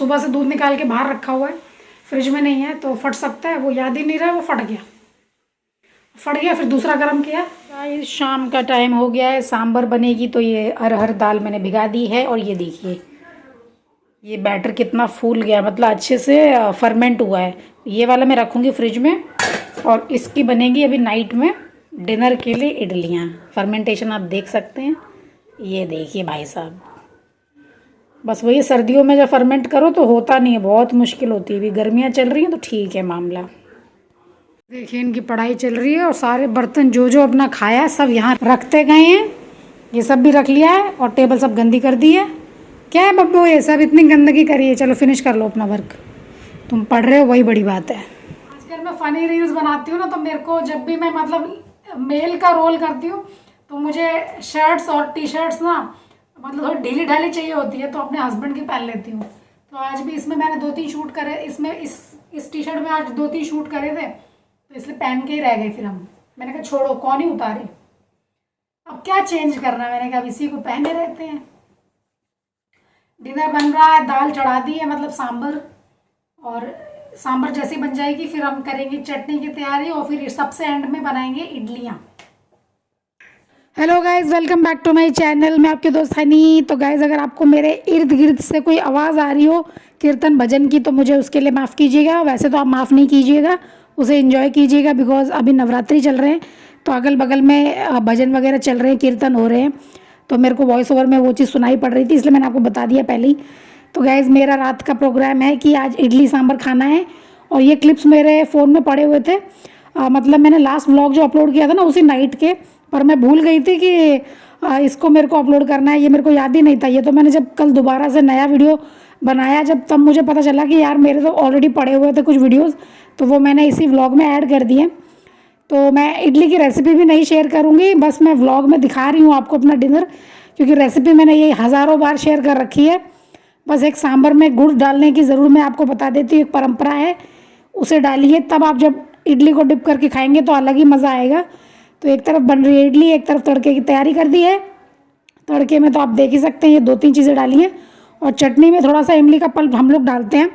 सुबह से दूध निकाल के बाहर रखा हुआ है, फ्रिज में नहीं है तो फट सकता है, वो याद ही नहीं रहा, वो फट गया, फिर दूसरा गर्म किया। गाइस शाम का टाइम हो गया है, सांभर बनेगी तो ये अरहर दाल मैंने भिगा दी है और ये देखिए ये बैटर कितना फूल गया, मतलब अच्छे से फर्मेंट हुआ है। ये वाला मैं रखूँगी फ्रिज में और इसकी बनेगी अभी नाइट में डिनर के लिए इडलियाँ। फर्मेंटेशन आप देख सकते हैं, ये देखिए भाई साहब। बस वही सर्दियों में जब फर्मेंट करो तो होता नहीं है, बहुत मुश्किल होती है। अभी गर्मियाँ चल रही हैं तो ठीक है मामला। देखिए इनकी पढ़ाई चल रही है और सारे बर्तन जो जो अपना खाया सब यहाँ रखते गए हैं। ये सब भी रख लिया है और टेबल सब गंदी कर दी है। क्या है बब्बू ये सब इतनी गंदगी करी है, चलो फिनिश कर लो अपना वर्क, तुम पढ़ रहे हो वही बड़ी बात है। आजकल मैं फ़नी रील्स बनाती हूँ ना, तो मेरे को जब भी मैं मतलब मेल का रोल करती हूँ तो मुझे शर्ट्स और टी शर्ट्स ना मतलब थोड़ी ढीली ढाली चाहिए होती है, तो अपने हस्बैंड की पहन लेती हूँ। तो आज भी इसमें मैंने 2-3 शूट करे, इसमें इस टी शर्ट में आज 2-3 शूट करे थे, तो इसलिए पहन के ही रह गए। फिर मैंने कहा छोड़ो कौन ही उतारे, अब क्या चेंज करना है, मैंने कहा इसी को पहने रहते हैं। डिनर बन रहा है, दाल चढ़ा दी है मतलब सांभर, और सांभर जैसी बन जाएगी फिर हम करेंगे चटनी की तैयारी और फिर सबसे एंड में बनाएंगे इडलियाँ। Hello guys, welcome back to my channel. मैं आपके दोस्त हनी। तो गाइज अगर आपको मेरे इर्द गिर्द से कोई आवाज़ आ रही हो कीर्तन भजन की तो मुझे उसके लिए माफ़ कीजिएगा। वैसे तो आप माफ़ नहीं कीजिएगा, उसे एंजॉय कीजिएगा, बिकॉज अभी नवरात्रि चल रहे हैं तो अगल बगल में भजन वगैरह चल रहे हैं, कीर्तन हो रहे हैं, तो मेरे को वॉइस ओवर में वो चीज़ सुनाई पड़ रही थी, इसलिए मैंने आपको बता दिया पहले ही। तो गाइज़ मेरा रात का प्रोग्राम है कि आज इडली सांभर खाना है, और ये क्लिप्स मेरे फ़ोन में पड़े हुए थे। मतलब मैंने लास्ट व्लॉग जो अपलोड किया था ना उसी नाइट के, पर मैं भूल गई थी कि इसको मेरे को अपलोड करना है, ये मेरे को याद ही नहीं था। ये तो मैंने जब कल दोबारा से नया वीडियो बनाया जब, तब मुझे पता चला कि यार मेरे तो ऑलरेडी पड़े हुए थे कुछ वीडियोस, तो वो मैंने इसी व्लॉग में ऐड कर दिए। तो मैं इडली की रेसिपी भी नहीं शेयर करूँगी, बस मैं व्लॉग में दिखा रही हूँ आपको अपना डिनर, क्योंकि रेसिपी मैंने ये हज़ारों बार शेयर कर रखी है। बस एक सांभर में गुड़ डालने की ज़रूर मैं आपको बता देती हूँ, एक परंपरा है, उसे डालिए, तब आप जब इडली को डिप करके खाएंगे तो अलग ही मज़ा आएगा। तो एक तरफ बन रही है इडली, एक तरफ तड़के की तैयारी कर दी है। तड़के में तो आप देख ही सकते हैं ये 2-3 चीज़ें डाली हैं, और चटनी में थोड़ा सा इमली का पल्प हम लोग डालते हैं,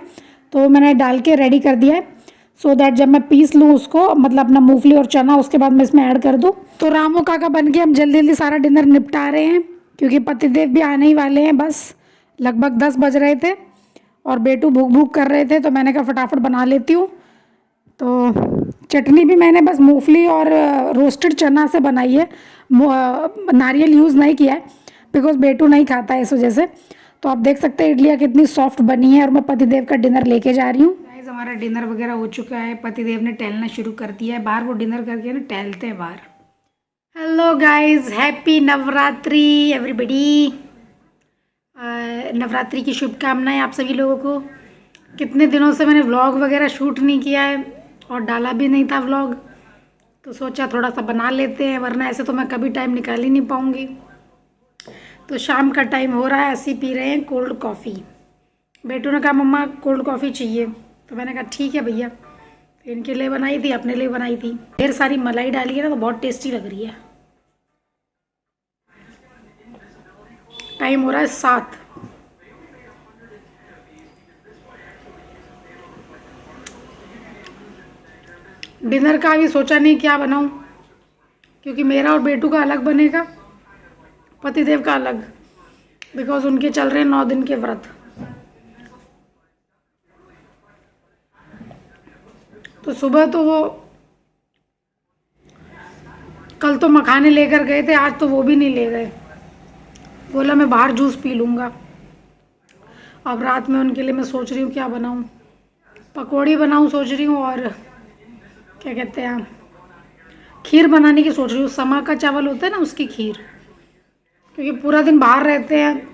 तो मैंने डाल के रेडी कर दिया है, सो दैट जब मैं पीस लूँ उसको, मतलब अपना मूंगफली और चना, उसके बाद मैं इसमें ऐड कर दूँ। तो रामू काका बन के हम जल्दी जल्दी सारा डिनर निपटा रहे हैं, क्योंकि पतिदेव भी आने ही वाले हैं। बस लगभग 10 बज रहे थे और बेटू भूख भूख कर रहे थे, तो मैंने कहा फटाफट बना लेती हूँ। तो चटनी भी मैंने बस मूंगफली और रोस्टेड चना से बनाई है, नारियल यूज़ नहीं किया है, बिकॉज बेटू नहीं खाता है इस वजह से। तो आप देख सकते हैं इडलियाँ कितनी सॉफ्ट बनी है, और मैं पतिदेव का डिनर लेके जा रही हूँ। गाइस हमारा डिनर वगैरह हो चुका है, पतिदेव ने टहलना शुरू कर दिया है बाहर, वो डिनर करके ना टहलते हैं बाहर। Hello guys, happy Navratri everybody. Navratri की शुभकामनाएं आप सभी लोगों को। कितने दिनों से मैंने व्लॉग वगैरह शूट नहीं किया है और डाला भी नहीं था व्लॉग, तो सोचा थोड़ा सा बना लेते हैं, वरना ऐसे तो मैं कभी टाइम निकाल ही नहीं पाऊँगी। तो शाम का टाइम हो रहा है, ऐसे पी रहे हैं कोल्ड कॉफ़ी। बेटू ने कहा मम्मा कोल्ड कॉफ़ी चाहिए, तो मैंने कहा ठीक है भैया। इनके लिए बनाई थी, अपने लिए बनाई थी, ढेर सारी मलाई डाली है ना, तो बहुत टेस्टी लग रही है। टाइम हो रहा है 7। डिनर का अभी सोचा नहीं क्या बनाऊं, क्योंकि मेरा और बेटू का अलग बनेगा, पतिदेव का अलग, बिकॉज उनके चल रहे हैं 9 दिन के व्रत। तो सुबह तो वो कल तो मखाने लेकर गए थे, आज तो वो भी नहीं ले गए, बोला मैं बाहर जूस पी लूँगा। अब रात में उनके लिए मैं सोच रही हूँ क्या बनाऊँ, पकौड़ी बनाऊँ सोच रही हूँ, और क्या कहते हैं खीर बनाने की सोच रही हूँ। समा का चावल होता है ना, उसकी खीर, क्योंकि पूरा दिन बाहर रहते हैं,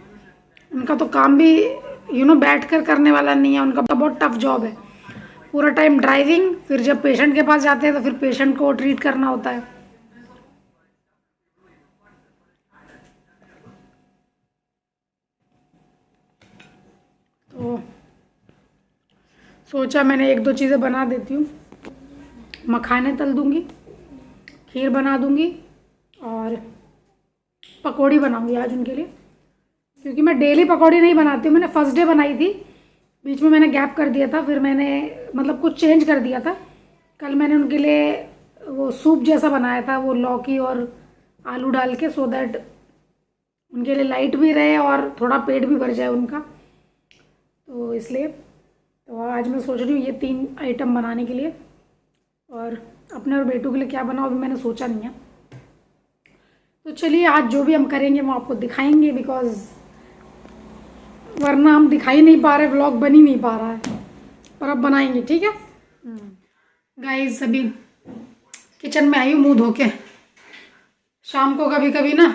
उनका तो काम भी बैठ कर करने वाला नहीं है, उनका बहुत टफ जॉब है, पूरा टाइम ड्राइविंग, फिर जब पेशेंट के पास जाते हैं तो फिर पेशेंट को ट्रीट करना होता है। तो सोचा मैंने 1-2 चीज़ें बना देती हूँ, मखाने तल दूँगी, खीर बना दूँगी, और पकौड़ी बनाऊँगी आज उनके लिए, क्योंकि मैं डेली पकौड़ी नहीं बनाती हूँ। मैंने फर्स्ट डे बनाई थी, बीच में मैंने गैप कर दिया था, फिर मैंने मतलब कुछ चेंज कर दिया था। कल मैंने उनके लिए वो सूप जैसा बनाया था, वो लौकी और आलू डाल के, सो दैट उनके लिए लाइट भी रहे और थोड़ा पेट भी भर जाए उनका, तो इसलिए। तो आज मैं सोच रही हूँ ये 3 आइटम बनाने के लिए, और अपने और बेटू के लिए क्या बनाऊँ अभी मैंने सोचा नहीं है। तो चलिए आज जो भी हम करेंगे वो आपको दिखाएंगे, बिकॉज वरना हम दिखा ही नहीं पा रहे, व्लॉग बन ही नहीं पा रहा है, पर अब बनाएंगे, ठीक है। गाइस अभी किचन में आई हूँ मुँह धो के। शाम को कभी कभी ना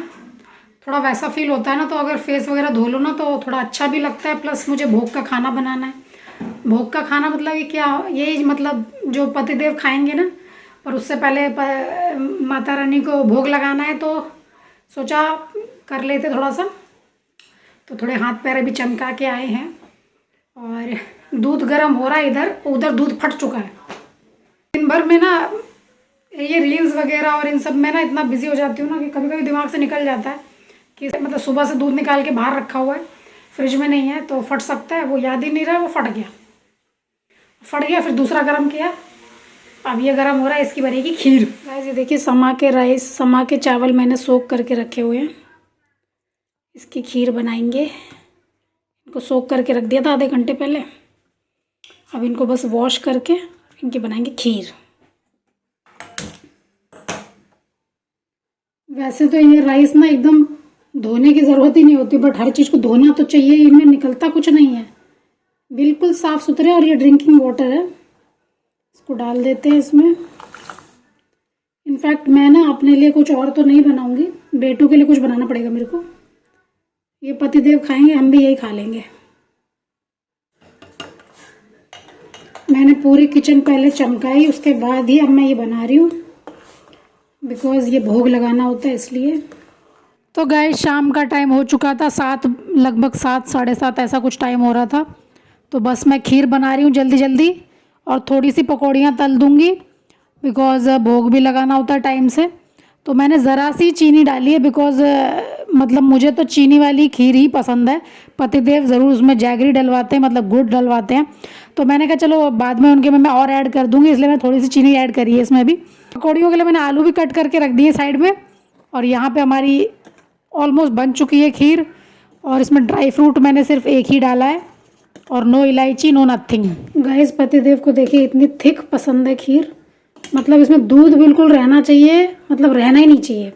थोड़ा वैसा फील होता है ना, तो अगर फेस वगैरह धो लो ना तो थोड़ा अच्छा भी लगता है। प्लस मुझे भोग का खाना बनाना है। भोग का खाना मतलब ये क्या, यही मतलब जो पतिदेव खाएंगे ना, पर उससे पहले माता रानी को भोग लगाना है, तो सोचा कर लेते थोड़ा सा। तो थोड़े हाथ पैर अभी चमका के आए हैं, और दूध गर्म हो रहा है इधर, उधर दूध फट चुका है। दिन भर में ना ये रील्स वगैरह और इन सब में ना इतना बिजी हो जाती हूँ ना कि कभी कभी दिमाग से निकल जाता है कि मतलब सुबह से दूध निकाल के बाहर रखा हुआ है, फ्रिज में नहीं है, तो फट सकता है। वो याद ही नहीं रहा, वो फट गया, फिर दूसरा गर्म किया, अब ये गर्म हो रहा है, इसकी बनेगी खीर। गाइस ये देखिए समा के राइस, समा के चावल मैंने सोक करके रखे हुए हैं, इसकी खीर बनाएंगे। इनको सोक करके रख दिया था आधे घंटे पहले, अब इनको बस वॉश करके इनकी बनाएंगे खीर। वैसे तो ये राइस ना एकदम धोने की ज़रूरत ही नहीं होती, बट हर चीज़ को धोना तो चाहिए, इनमें निकलता कुछ नहीं है, बिल्कुल साफ़ सुथरे। और ये ड्रिंकिंग वाटर है, इसको डाल देते हैं इसमें। इनफैक्ट मैं ना अपने लिए कुछ और तो नहीं बनाऊंगी, बेटू के लिए कुछ बनाना पड़ेगा मेरे को। ये पतिदेव खाएंगे, हम भी यही खा लेंगे। मैंने पूरी किचन पहले चमकाई, उसके बाद ही अब मैं ये बना रही हूँ, बिकॉज़ ये भोग लगाना होता है इसलिए। तो गाइस शाम का टाइम हो चुका था, लगभग 7 साढ़े 7 ऐसा कुछ टाइम हो रहा था। तो बस मैं खीर बना रही हूँ जल्दी जल्दी, और थोड़ी सी पकौड़ियाँ तल दूँगी, बिकॉज़ भोग भी लगाना होता है टाइम से। तो मैंने ज़रा सी चीनी डाली है, बिकॉज़ मतलब मुझे तो चीनी वाली खीर ही पसंद है। पतिदेव ज़रूर उसमें जैगरी डलवाते हैं, मतलब गुड़ डलवाते हैं, तो मैंने कहा चलो बाद में उनके में मैं और ऐड कर दूँगी, इसलिए मैं थोड़ी सी चीनी ऐड करी है इसमें भी। पकौड़ियों के लिए मैंने आलू भी कट करके रख दिए साइड में, और यहाँ पे हमारी ऑलमोस्ट बन चुकी है खीर। और इसमें ड्राई फ्रूट मैंने सिर्फ एक ही डाला है, और नो इलायची, नो नथिंग। गाइस पतिदेव को देखिए इतनी थिक पसंद है खीर, मतलब इसमें दूध बिल्कुल रहना चाहिए, मतलब रहना ही नहीं चाहिए,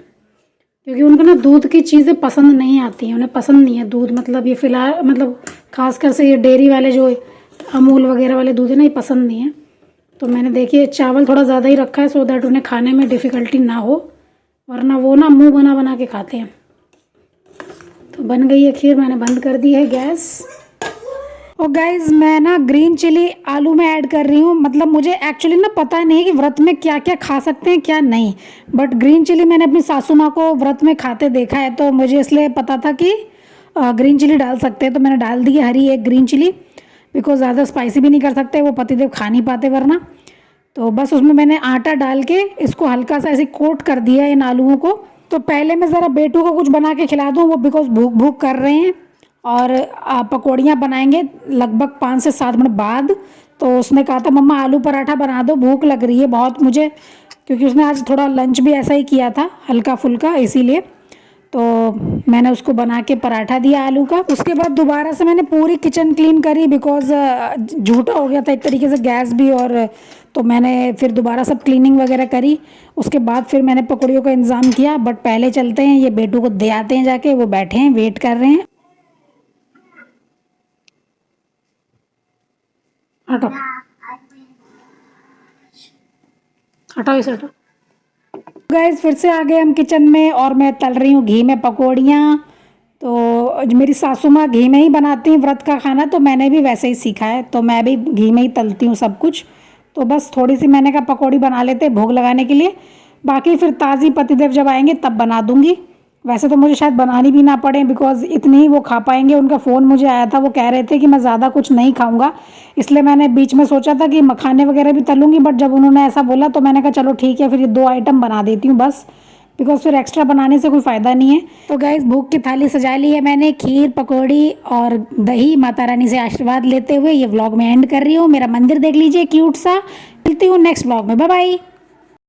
क्योंकि उनको ना दूध की चीज़ें पसंद नहीं आती हैं, उन्हें पसंद नहीं है दूध। मतलब ये फ़िलहाल मतलब खासकर से ये डेयरी वाले जो अमूल वगैरह वाले दूध है ना, ये पसंद नहीं है। तो मैंने देखिए चावल थोड़ा ज़्यादा ही रखा है, सो दैट उन्हें खाने में डिफ़िकल्टी ना हो, वरना वो ना मुंह बना बना के खाते हैं। तो बन गई है खीर, मैंने बंद कर दी है गैस। और गाइज मैं ना ग्रीन चिली आलू में ऐड कर रही हूँ, मतलब मुझे एक्चुअली ना पता नहीं है कि व्रत में क्या क्या खा सकते हैं क्या नहीं, बट ग्रीन चिली मैंने अपनी सासू माँ को व्रत में खाते देखा है, तो मुझे इसलिए पता था कि ग्रीन चिली डाल सकते हैं, तो मैंने डाल दी है हरी एक ग्रीन चिली, बिकॉज ज़्यादा स्पाइसी भी नहीं कर सकते, वो पतिदेव खा नहीं पाते वरना। तो बस उसमें मैंने आटा डाल के इसको हल्का सा ऐसे कोट कर दिया इन आलूओं को। तो पहले मैं ज़रा बेटू को कुछ बना के खिला दूँ, वो बिकॉज भूख भूख कर रहे हैं, और पकौड़ियाँ बनाएंगे लगभग 5 से 7 मिनट बाद। तो उसने कहा था मम्मा आलू पराठा बना दो, भूख लग रही है बहुत मुझे, क्योंकि उसने आज थोड़ा लंच भी ऐसा ही किया था हल्का फुल्का, इसीलिए। तो मैंने उसको बना के पराठा दिया आलू का। उसके बाद दोबारा से मैंने पूरी किचन क्लीन करी, बिकॉज झूठा हो गया था एक तरीके से गैस भी, और तो मैंने फिर दोबारा सब क्लीनिंग वगैरह करी। उसके बाद फिर मैंने पकौड़ियों का इंतज़ाम किया, बट पहले चलते हैं, ये बेटू को दे आते हैं जाके, वो बैठे हैं वेट कर रहे हैं। हटो हटाओ इसे, हटो। गाइस फिर से आ गए हम किचन में, और मैं तल रही हूँ घी में पकौड़ियाँ। तो मेरी सासू माँ घी में ही बनाती हैं व्रत का खाना, तो मैंने भी वैसे ही सीखा है, तो मैं भी घी में ही तलती हूँ सब कुछ। तो बस थोड़ी सी मैंने कहा पकौड़ी बना लेते भोग लगाने के लिए, बाकी फिर ताज़ी पतिदेव जब आएंगे तब बना दूँगी। वैसे तो मुझे शायद बनानी भी ना पड़े, बिकॉज इतनी ही वो खा पाएंगे। उनका फ़ोन मुझे आया था, वो कह रहे थे कि मैं ज़्यादा कुछ नहीं खाऊंगा, इसलिए मैंने बीच में सोचा था कि मखाने वगैरह भी तलूँगी, बट जब उन्होंने ऐसा बोला तो मैंने कहा चलो ठीक है, फिर ये 2 आइटम बना देती हूँ बस, बिकॉज फिर एक्स्ट्रा बनाने से कोई फ़ायदा नहीं है। तो गाइस भोग की थाली सजा ली है मैंने, खीर पकौड़ी और दही। माता रानी से आशीर्वाद लेते हुए ये व्लॉग में एंड कर रही हूँ। मेरा मंदिर देख लीजिए क्यूट सा। मिलती हूँ नेक्स्ट व्लॉग में, बाय बाय।